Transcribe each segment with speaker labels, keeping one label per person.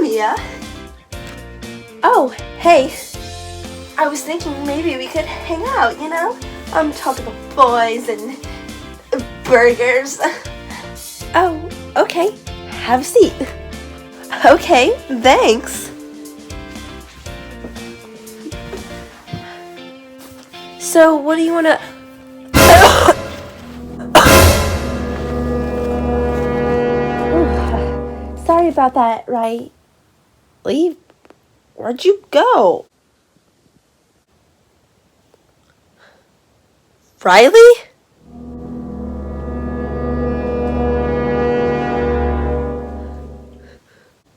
Speaker 1: Mia.
Speaker 2: Oh, hey.
Speaker 1: I was thinking maybe we could hang out, talk about boys and burgers.
Speaker 2: Oh, okay. Have a seat.
Speaker 1: Okay, thanks.
Speaker 2: So, what do you want to... Sorry about that, Riley. Where'd you go? Riley?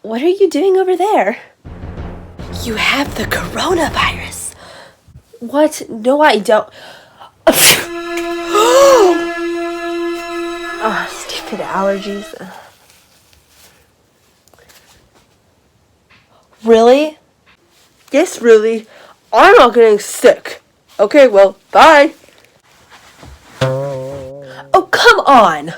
Speaker 2: What are you doing over there?
Speaker 1: You have the coronavirus.
Speaker 2: What? No, I don't. Oh, stupid allergies.
Speaker 1: Really?
Speaker 2: Yes, really. I'm not getting sick. Okay, well, bye. Oh, come on!